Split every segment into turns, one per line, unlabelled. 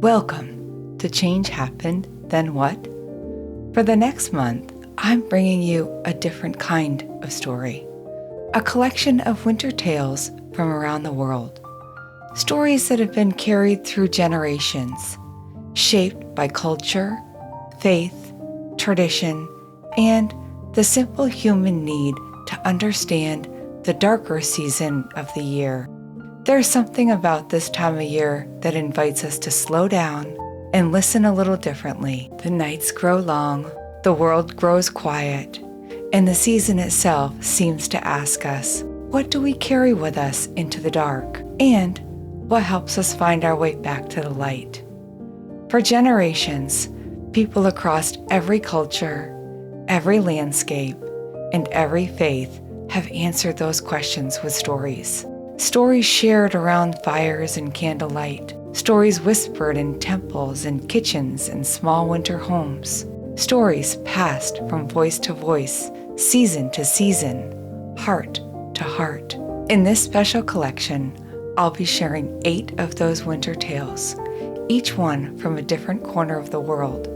Welcome to Change Happened, Then What? For the next month, I'm bringing you a different kind of story, a collection of winter tales from around the world, stories that have been carried through generations, shaped by culture, faith, tradition, and the simple human need to understand the darker season of the year. There's something about this time of year that invites us to slow down and listen a little differently. The nights grow long, the world grows quiet, and the season itself seems to ask us, what do we carry with us into the dark? And what helps us find our way back to the light? For generations, people across every culture, every landscape, and every faith have answered those questions with stories. Stories shared around fires and candlelight. Stories whispered in temples and kitchens and small winter homes. Stories passed from voice to voice, season to season, heart to heart. In this special collection, I'll be sharing 8 of those winter tales, each one from a different corner of the world,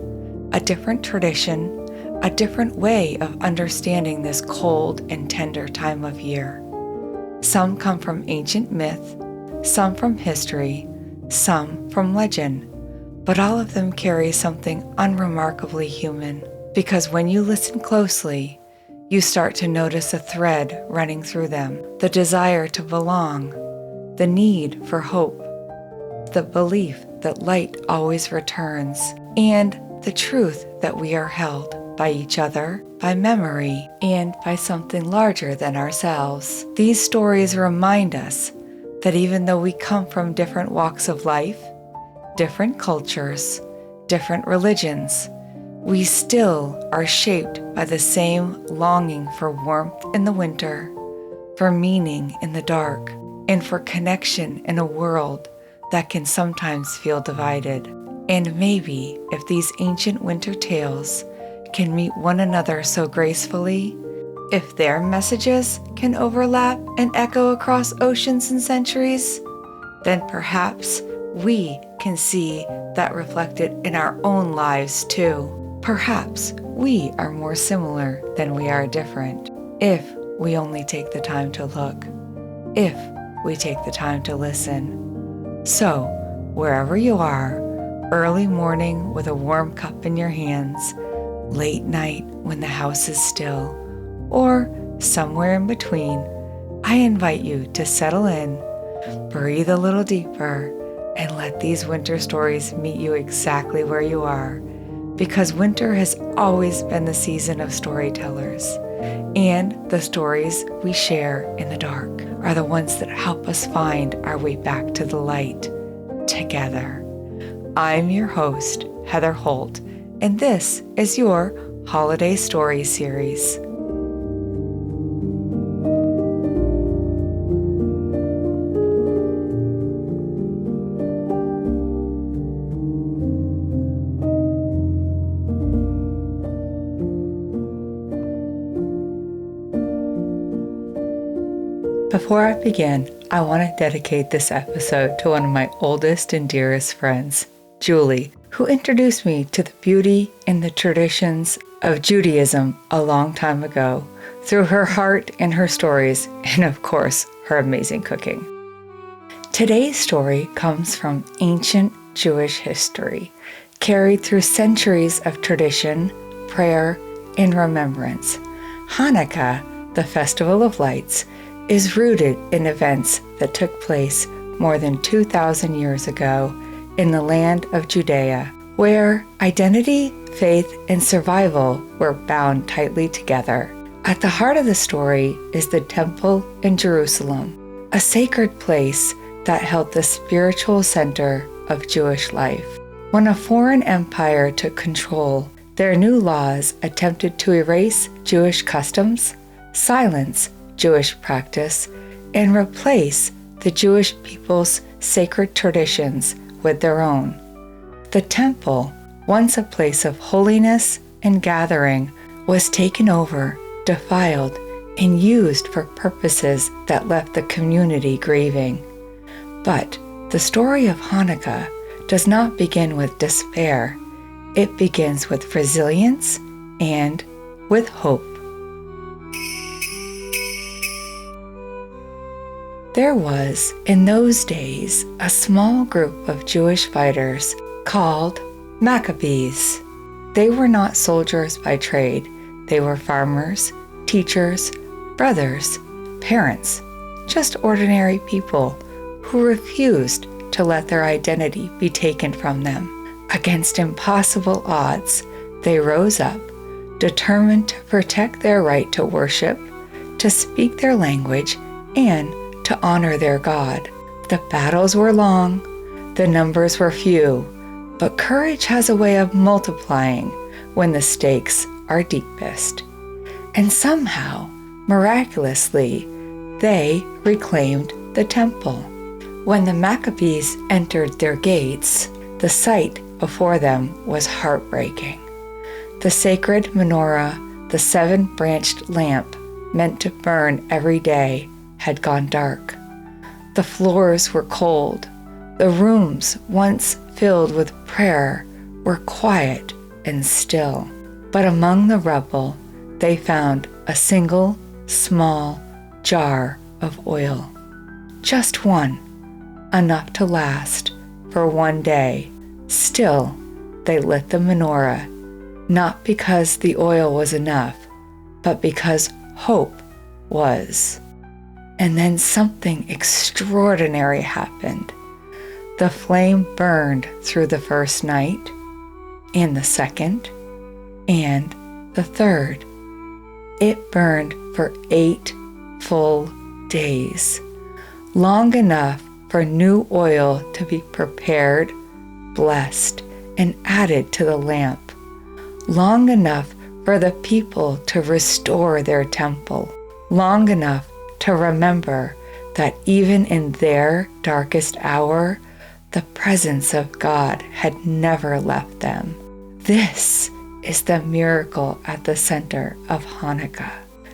a different tradition, a different way of understanding this cold and tender time of year. Some come from ancient myth, some from history, some from legend, but all of them carry something unremarkably human, because when you listen closely, you start to notice a thread running through them, the desire to belong, the need for hope, the belief that light always returns, and the truth that we are held by each other, by memory, and by something larger than ourselves. These stories remind us that even though we come from different walks of life, different cultures, different religions, we still are shaped by the same longing for warmth in the winter, for meaning in the dark, and for connection in a world that can sometimes feel divided. And maybe if these ancient winter tales can meet one another so gracefully, if their messages can overlap and echo across oceans and centuries, then perhaps we can see that reflected in our own lives too. Perhaps we are more similar than we are different, if we only take the time to look, if we take the time to listen. So, wherever you are, early morning with a warm cup in your hands, late night when the house is still, or somewhere in between, I invite you to settle in, breathe a little deeper, and let these winter stories meet you exactly where you are, because winter has always been the season of storytellers, and the stories we share in the dark are the ones that help us find our way back to the light together. I'm your host, Heather Holt, and this is your Holiday Story Series. Before I begin, I want to dedicate this episode to one of my oldest and dearest friends, Julie, who introduced me to the beauty and the traditions of Judaism a long time ago through her heart and her stories, and of course, her amazing cooking. Today's story comes from ancient Jewish history, carried through centuries of tradition, prayer, and remembrance. Hanukkah, the Festival of Lights, is rooted in events that took place more than 2,000 years ago in the land of Judea, where identity, faith, and survival were bound tightly together. At the heart of the story is the temple in Jerusalem, a sacred place that held the spiritual center of Jewish life. When a foreign empire took control, their new laws attempted to erase Jewish customs, silence Jewish practice, and replace the Jewish people's sacred traditions with their own. The temple, once a place of holiness and gathering, was taken over, defiled, and used for purposes that left the community grieving. But the story of Hanukkah does not begin with despair. It begins with resilience and with hope. There was, in those days, a small group of Jewish fighters called Maccabees. They were not soldiers by trade. They were farmers, teachers, brothers, parents, just ordinary people who refused to let their identity be taken from them. Against impossible odds, they rose up, determined to protect their right to worship, to speak their language, and to honor their God. The battles were long, the numbers were few, but courage has a way of multiplying when the stakes are deepest. And somehow, miraculously, they reclaimed the temple. When the Maccabees entered their gates, the sight before them was heartbreaking. The sacred menorah, the 7-branched lamp meant to burn every day, had gone dark. The floors were cold. The rooms, once filled with prayer, were quiet and still. But among the rubble, they found a single, small jar of oil. Just one, enough to last for one day. Still, they lit the menorah, not because the oil was enough, but because hope was. And then something extraordinary happened. The flame burned through the first night, and the second, and the third. It burned for 8 full days, long enough for new oil to be prepared, blessed, and added to the lamp, long enough for the people to restore their temple, long enough to remember that even in their darkest hour, the presence of God had never left them. This is the miracle at the center of Hanukkah.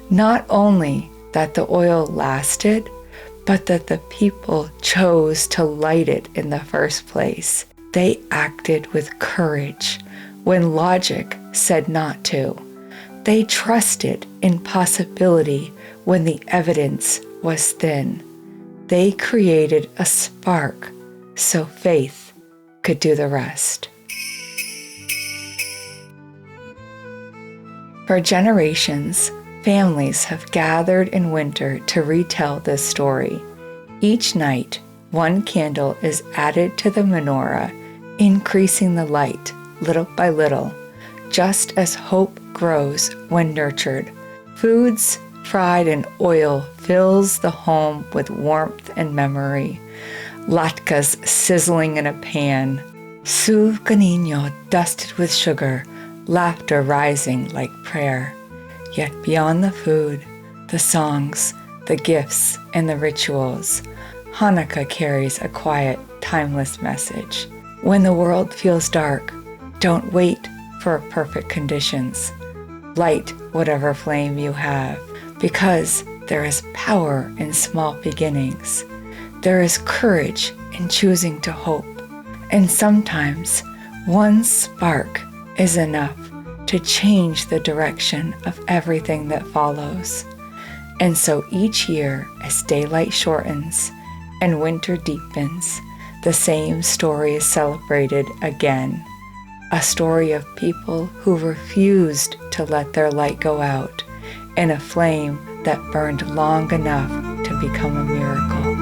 Not only that the oil lasted, but that the people chose to light it in the first place. They acted with courage when logic said not to. They trusted in possibility when the evidence was thin. They created a spark so faith could do the rest. For generations, families have gathered in winter to retell this story. Each night, one candle is added to the menorah, increasing the light little by little, just as hope grows when nurtured. Foods fried in oil fills the home with warmth and memory. Latkes sizzling in a pan, soup canino dusted with sugar, laughter rising like prayer. Yet beyond the food, the songs, the gifts, and the rituals, Hanukkah carries a quiet, timeless message. When the world feels dark, don't wait for perfect conditions. Light whatever flame you have, because there is power in small beginnings. There is courage in choosing to hope. And sometimes one spark is enough to change the direction of everything that follows. And so each year, as daylight shortens and winter deepens, the same story is celebrated again. A story of people who refused to let their light go out, and a flame that burned long enough to become a miracle.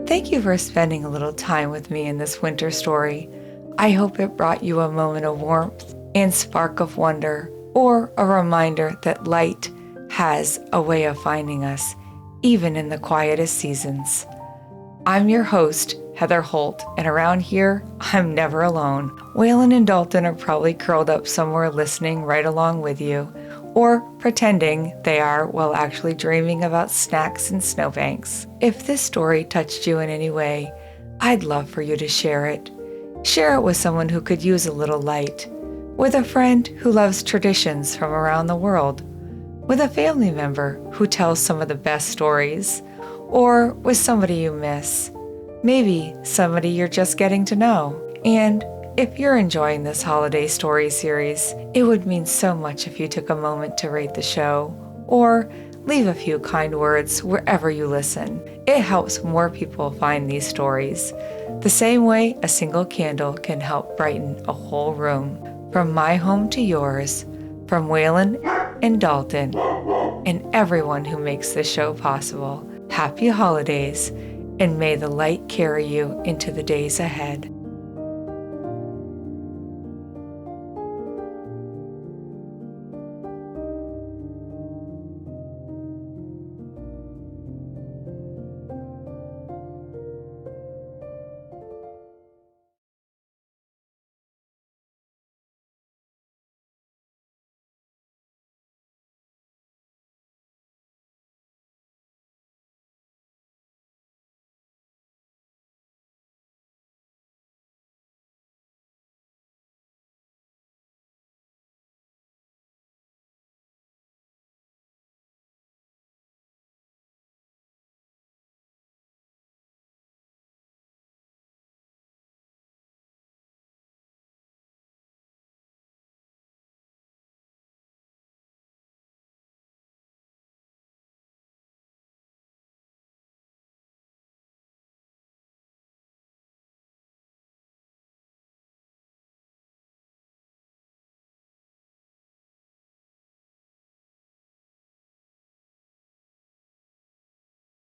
Thank you for spending a little time with me in this winter story. I hope it brought you a moment of warmth and spark of wonder, or a reminder that light has a way of finding us, even in the quietest seasons. I'm your host, Heather Holt, and around here, I'm never alone. Waylon and Dalton are probably curled up somewhere listening right along with you, or pretending they are while actually dreaming about snacks and snowbanks. If this story touched you in any way, I'd love for you to share it. Share it with someone who could use a little light, with a friend who loves traditions from around the world, with a family member who tells some of the best stories, or with somebody you miss, maybe somebody you're just getting to know. And if you're enjoying this holiday story series, it would mean so much if you took a moment to rate the show, or leave a few kind words wherever you listen. It helps more people find these stories, the same way a single candle can help brighten a whole room. From my home to yours, from Waylon and Dalton, and everyone who makes this show possible, happy holidays, and may the light carry you into the days ahead.